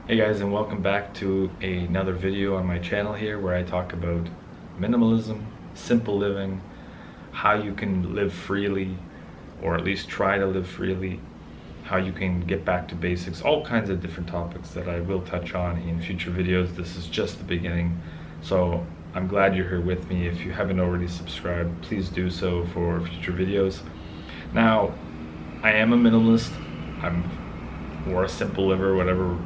Hey guys, and welcome back to another video on my channel here where I talk about minimalism, simple living, how you can live freely, or at least try to live freely, how you can get back to basics, all kinds of different topics that I will touch on in future videos. This is just the beginning, so I'm glad you're here with me. If you haven't already subscribed, please do so for future videos. Now, I am a minimalist, or a simple liver, whatever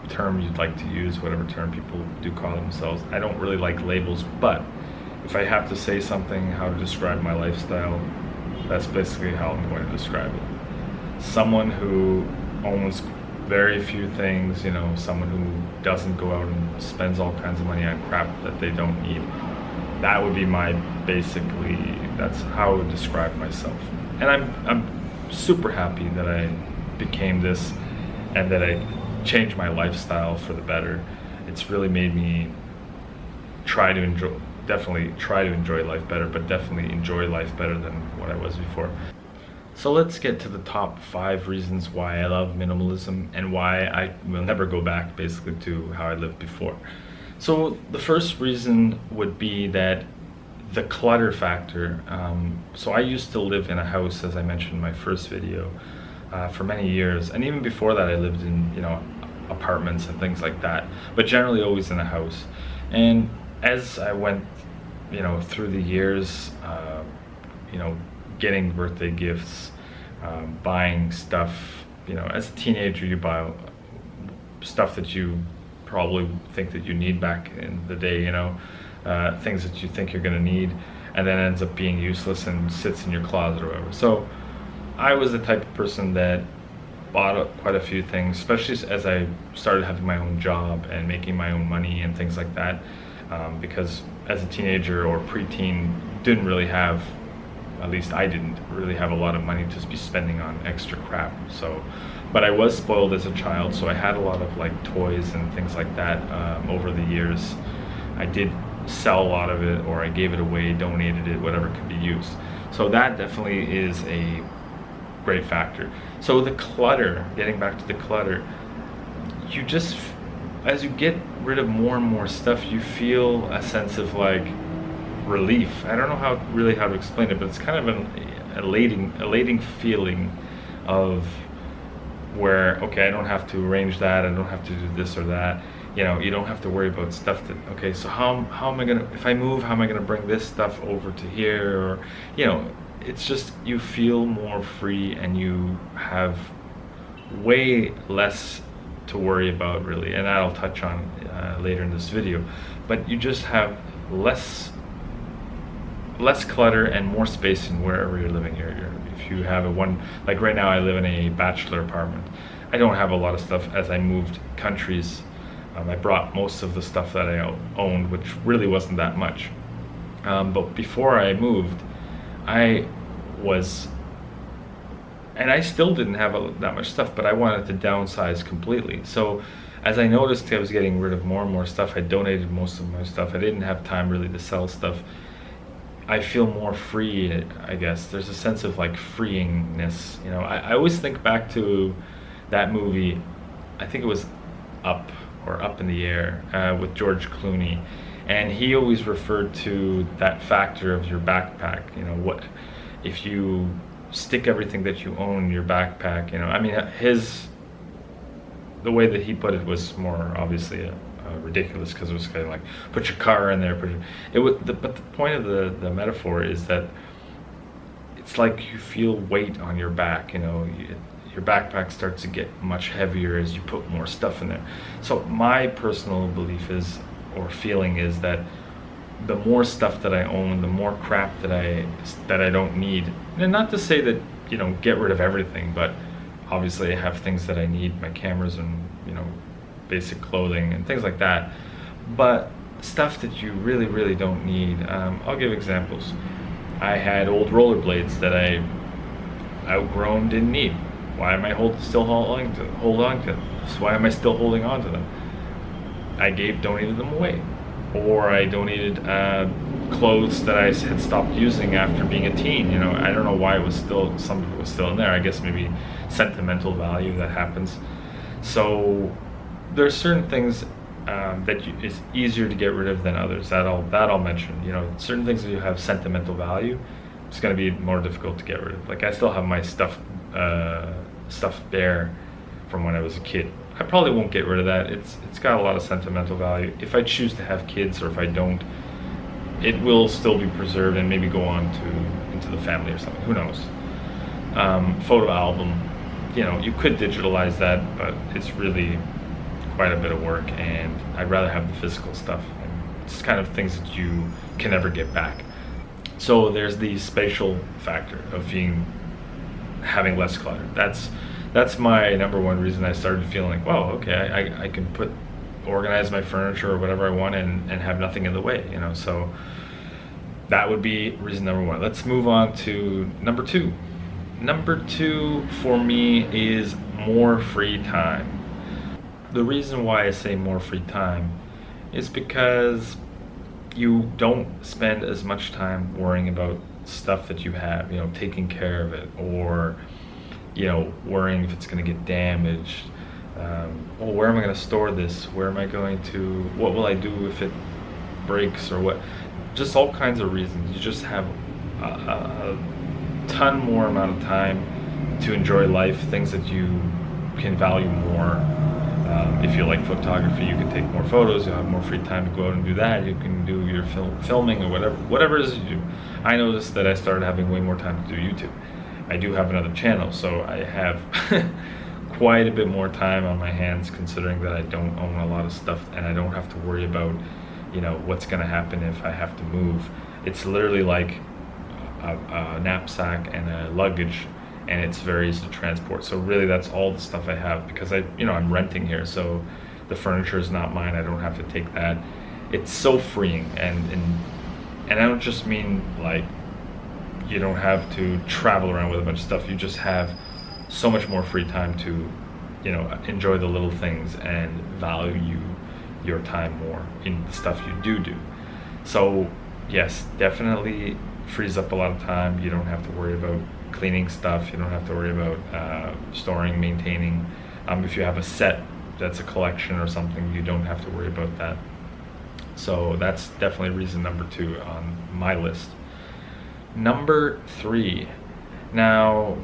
term you'd like to use, whatever term people do call themselves. I don't really like labels, but if I have to say something, how to describe my lifestyle, that's basically how I'm going to describe it. Someone who owns very few things, someone who doesn't go out and spends all kinds of money on crap that they don't need. That would be that's how I would describe myself. And I'm super happy that I became this and that I changed my lifestyle for the better. It's really made me definitely try to enjoy life better, but definitely enjoy life better than what I was before. So let's get to the top 5 reasons why I love minimalism and why I will never go back basically to how I lived before. So the first reason would be that the clutter factor. So I used to live in a house, as I mentioned in my first video, for many years, and even before that I lived in apartments and things like that, but generally always in a house. And as I went through the years, getting birthday gifts, buying stuff, as a teenager you buy stuff that you probably think that you need back in the day, things that you think you're going to need, and then ends up being useless and sits in your closet or whatever. So I was the type of person that bought quite a few things, especially as I started having my own job and making my own money and things like that, because as a teenager or preteen, didn't really have, at least I didn't really have a lot of money to be spending on extra crap. So, but I was spoiled as a child, so I had a lot of toys and things like that. Over the years, I did sell a lot of it, or I gave it away, donated it, whatever could be used. So that definitely is a great factor. So the clutter, getting back to the clutter, as you get rid of more and more stuff, you feel a sense of relief. I don't know how to explain it, but it's kind of an elating feeling of where, okay, I don't have to arrange that, I don't have to do this or that. You don't have to worry about stuff that, okay, so how am I gonna, if I move, how am I gonna bring this stuff over to here, or it's just, you feel more free and you have way less to worry about, really, and I'll touch on later in this video. But you just have less clutter and more space in wherever you're living. If you have like right now I live in a bachelor apartment. I don't have a lot of stuff. As I moved countries, I brought most of the stuff that I owned, which really wasn't that much. But before I moved, I still didn't have that much stuff, but I wanted to downsize completely. So as I noticed I was getting rid of more and more stuff, I donated most of my stuff. I didn't have time really to sell stuff. I feel more free, I guess. There's a sense of freeingness. I always think back to that movie, I think it was Up in the Air, with George Clooney. And he always referred to that factor of your backpack. What if you stick everything that you own in your backpack? The way that he put it was more obviously ridiculous, because it was kind of put your car in there. But the point of the metaphor is that it's you feel weight on your back. Your backpack starts to get much heavier as you put more stuff in there. So my personal belief is, or feeling is, that the more stuff that I own, the more crap that I don't need. And not to say that get rid of everything, but obviously I have things that I need, my cameras and basic clothing and things like that. But stuff that you really don't need, I'll give examples. I had old rollerblades that I outgrown, didn't need. Why am I still holding on to them? So why am I still holding on to them? I donated them away. Or I donated clothes that I had stopped using after being a teen. I don't know why some of it was still in there. I guess maybe sentimental value, that happens. So there's certain things it's easier to get rid of than others. That I'll mention. You know, certain things that you have sentimental value, it's going to be more difficult to get rid of. Like I still have my stuffed bear from when I was a kid. I probably won't get rid of that. It's got a lot of sentimental value. If I choose to have kids, or if I don't, it will still be preserved and maybe go on into the family or something. Who knows? Photo album, you know, you could digitalize that, but it's really quite a bit of work, and I'd rather have the physical stuff. And it's kind of things that you can never get back. So there's the spatial factor of having less clutter. That's my number one reason I started feeling like, wow, okay, I can organize my furniture or whatever I want and have nothing in the way, you know. So that would be reason number one. Let's move on to number two. Number two for me is more free time. The reason why I say more free time is because you don't spend as much time worrying about stuff that you have, you know, taking care of it, or, you know, worrying if it's going to get damaged. Well, where am I going to store this? What will I do if it breaks, or what? Just all kinds of reasons. You just have a ton more amount of time to enjoy life, things that you can value more. If you like photography, you can take more photos. You'll have more free time to go out and do that. You can do your filming or whatever it is you do. I noticed that I started having way more time to do YouTube. I do have another channel, so I have quite a bit more time on my hands, considering that I don't own a lot of stuff and I don't have to worry about, you know, what's going to happen if I have to move. It's literally like a knapsack and a luggage, and it's very easy to transport. So really that's all the stuff I have, because I'm renting here, so the furniture is not mine. I don't have to take that. It's so freeing, and I don't just mean like you don't have to travel around with a bunch of stuff. You just have so much more free time to, you know, enjoy the little things and value your time more in the stuff you do. So yes, definitely frees up a lot of time. You don't have to worry about cleaning stuff. You don't have to worry about storing, maintaining. If you have a set that's a collection or something, you don't have to worry about that. So that's definitely reason number two on my list. Number three. Now,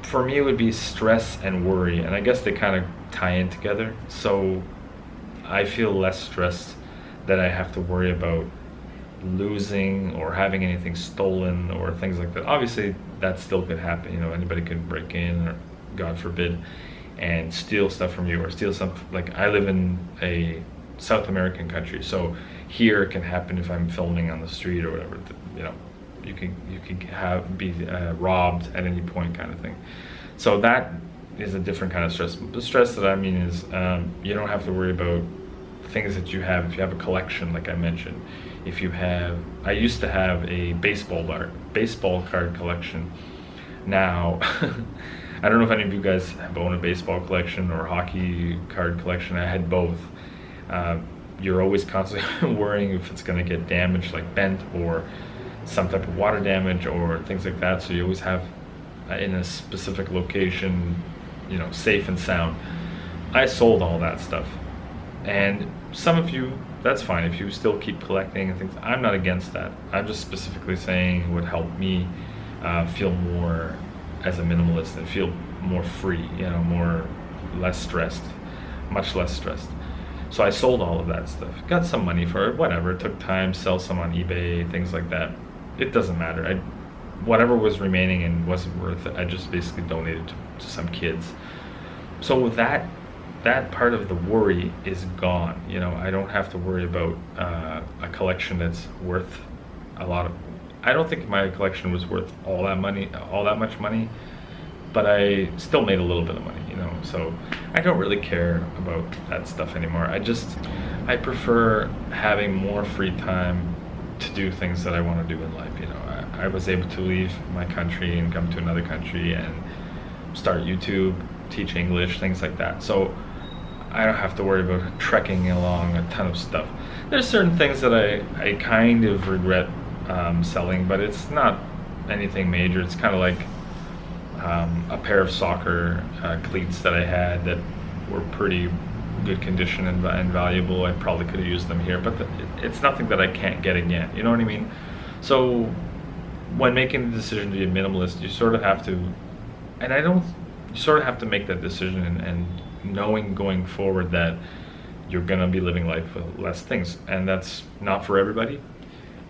for me, it would be stress and worry, and I guess they kind of tie in together. So I feel less stressed that I have to worry about losing or having anything stolen or things like that. Obviously, that still could happen. You know, anybody could break in, or God forbid, and steal stuff from you, or steal something. Like, I live in a South American country, so here it can happen if I'm filming on the street or whatever. You know, you can be robbed at any point, kind of thing. So that is a different kind of stress. The stress that I mean is you don't have to worry about things that you have. If you have a collection, like I mentioned, I used to have a baseball card collection. Now, I don't know if any of you guys have owned a baseball collection or a hockey card collection. I had both. You're always constantly worrying if it's going to get damaged, like bent, or some type of water damage or things like that. So you always have in a specific location, you know, safe and sound. I sold all that stuff, and some of you, that's fine if you still keep collecting and things. I'm not against that. I'm just specifically saying it would help me feel more as a minimalist and feel more free, you know, less stressed, much less stressed. So I sold all of that stuff, got some money for it, whatever. It took time, sell some on eBay, things like that. It doesn't matter. Whatever was remaining and wasn't worth it, I just basically donated to some kids. So with that part of the worry is gone. You know, I don't have to worry about a collection that's worth a lot of. I don't think my collection was worth all that much money, but I still made a little bit of money, you know. So I don't really care about that stuff anymore. I prefer having more free time to do things that I want to do in life. You know, I was able to leave my country and come to another country and start YouTube, teach English, things like that. So I don't have to worry about trekking along a ton of stuff. There's certain things that I kind of regret selling, but it's not anything major. It's kind of like a pair of soccer cleats that I had that were pretty good condition and valuable. I probably could have used them here, but it's nothing that I can't get again. You know what I mean? So when making the decision to be a minimalist, you sort of have to, and you sort of have to make that decision and knowing going forward that you're gonna be living life with less things, and that's not for everybody.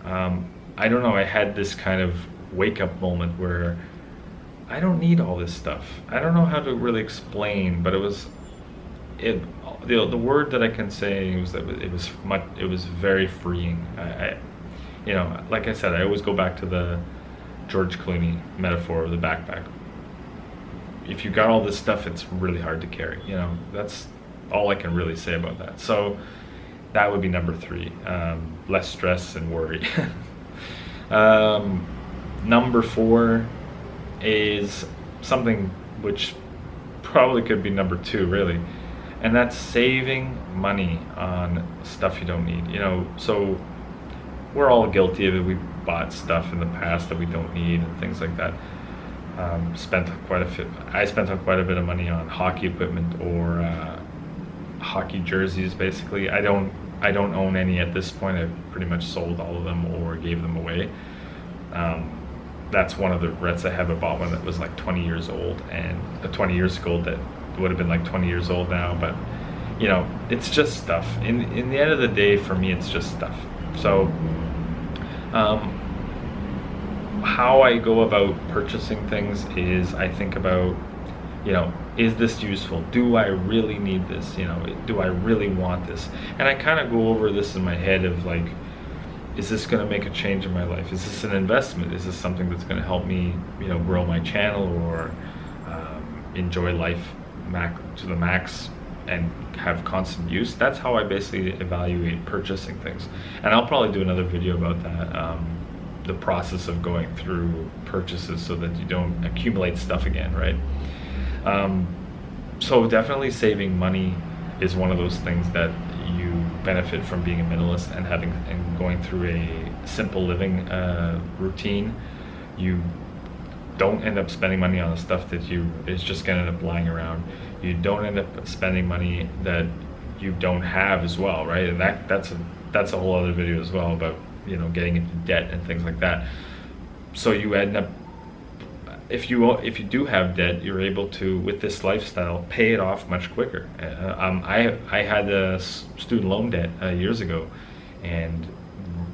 I don't know, I had this kind of wake up moment where I don't need all this stuff. I don't know how to really explain, but the word that I can say was that it was very freeing. You know, like I said, I always go back to the George Clooney metaphor of the backpack. If you got all this stuff, it's really hard to carry. You know, that's all I can really say about that. So that would be number 3, less stress and worry. Number 4 is something which probably could be number 2, really, and that's saving money on stuff you don't need. You know, so we're all guilty of it. We bought stuff in the past that we don't need and things like that. I spent quite a bit of money on hockey equipment or hockey jerseys. Basically, I don't own any at this point. I've pretty much sold all of them or gave them away. That's one of the regrets I have. I bought one that was like 20 years old, and 20 years ago that would have been like 20 years old now. But you know, it's just stuff. In the end of the day, for me, it's just stuff. So how I go about purchasing things is I think about, you know, is this useful? Do I really need this? You know, do I really want this? And I kind of go over this in my head of like, is this going to make a change in my life? Is this an investment? Is this something that's going to help me, you know, grow my channel or enjoy life to the max and have constant use? That's how I basically evaluate purchasing things. And I'll probably do another video about that, the process of going through purchases so that you don't accumulate stuff again, right? So definitely saving money is one of those things that you benefit from being a minimalist and going through a simple living routine. You don't end up spending money on the stuff that is just going to end up lying around. You don't end up spending money that you don't have as well, right? And that's a whole other video as well about, you know, getting into debt and things like that. So you end up, if you do have debt, you're able to, with this lifestyle, pay it off much quicker. I had a student loan debt years ago, and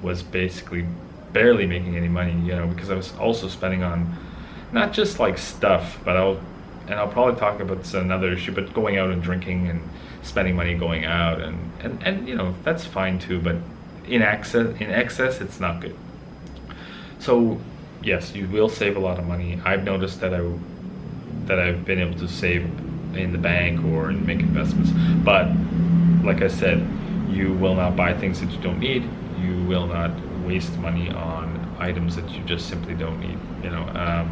was basically barely making any money, you know, because I was also spending on not just like stuff, but I'll probably talk about this in another issue, but going out and drinking and spending money going out and you know, that's fine too, but in excess it's not good. So yes, you will save a lot of money. I've noticed that I've been able to save in the bank or make investments, but like I said, you will not buy things that you don't need. You will not waste money on items that you just simply don't need. You know,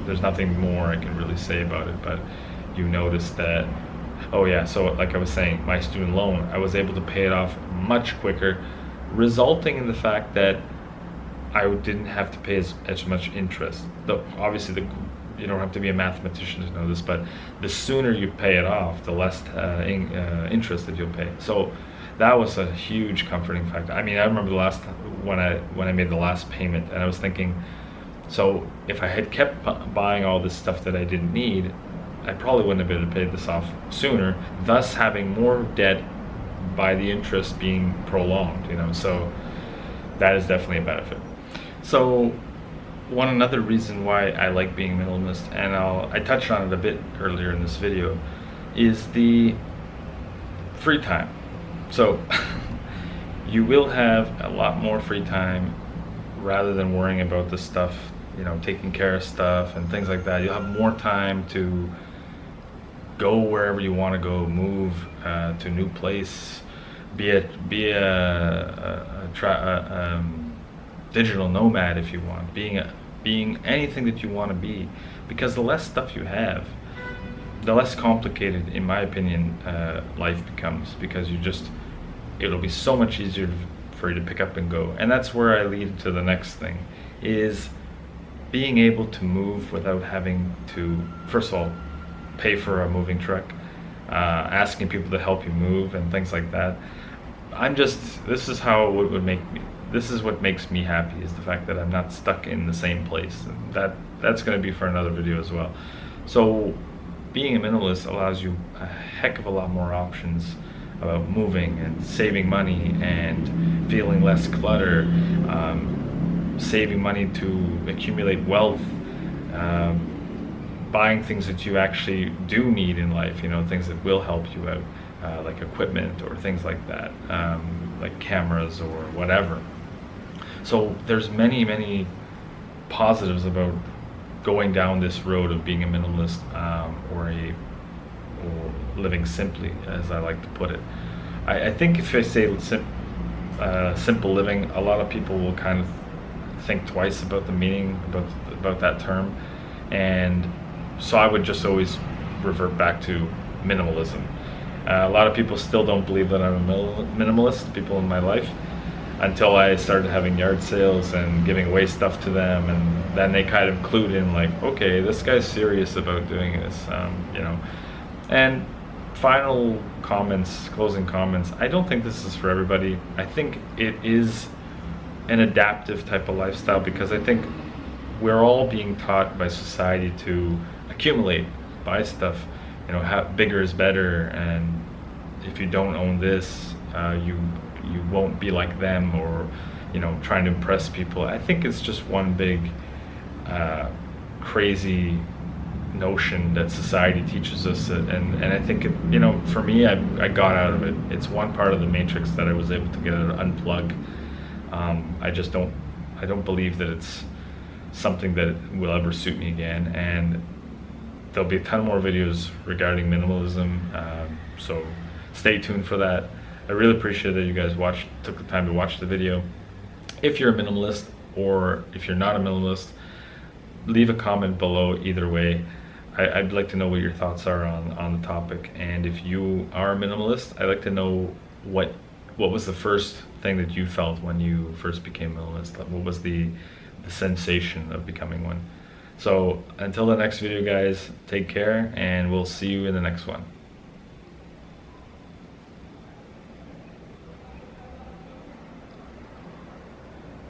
there's nothing more I can really say about it, but you notice that, oh yeah, so like I was saying, my student loan, I was able to pay it off much quicker, resulting in the fact that I didn't have to pay as much interest. Though obviously you don't have to be a mathematician to know this, but the sooner you pay it off, the less interest that you'll pay. So that was a huge comforting factor. I mean, I remember the last time when I made the last payment, and I was thinking, so if I had kept buying all this stuff that I didn't need, I probably wouldn't have been able to pay this off sooner, thus having more debt by the interest being prolonged, you know. So that is definitely a benefit. So another reason why I like being minimalist, and I touched on it a bit earlier in this video, is the free time. So you will have a lot more free time rather than worrying about the stuff, you know, taking care of stuff and things like that. You'll have more time to go wherever you want to go, move to a new place, be a digital nomad if you want, being anything that you want to be, because the less stuff you have, the less complicated, in my opinion, life becomes, because it'll be so much easier for you to pick up and go. And that's where I lead to the next thing, is being able to move without having to, first of all, pay for a moving truck, asking people to help you move and things like that. This is how it would make me, this is what makes me happy, is the fact that I'm not stuck in the same place. And that's going to be for another video as well. So being a minimalist allows you a heck of a lot more options about moving and saving money and feeling less clutter, saving money to accumulate wealth, buying things that you actually do need in life, you know, things that will help you out, like equipment or things like that, like cameras or whatever. So there's many positives about going down this road of being a minimalist, or living simply, as I like to put it. I think if I say simple living, a lot of people will kind of think twice about the meaning about that term, and so I would just always revert back to minimalism. A lot of people still don't believe that I'm a minimalist, people in my life, until I started having yard sales and giving away stuff to them, and then they kind of clued in, like, okay, this guy's serious about doing this, you know. And final comments, closing comments, I don't think this is for everybody. I think it is an adaptive type of lifestyle, because I think we're all being taught by society to accumulate, buy stuff, you know, bigger is better, and if you don't own this, you won't be like them, or, you know, trying to impress people. I think it's just one big crazy notion that society teaches us, and I think it, you know, for me, I got out of it. It's one part of the matrix that I was able to get to unplug. I don't believe that it's something that will ever suit me again, and there'll be a ton more videos regarding minimalism, so stay tuned for that. I really appreciate that you guys took the time to watch the video. If you're a minimalist, or if you're not a minimalist, leave a comment below. Either way, I'd like to know what your thoughts are on the topic. And if you are a minimalist, I'd like to know what was the first thing that you felt when you first became a minimalist. What was the sensation of becoming one? So until the next video, guys, take care, and we'll see you in the next one.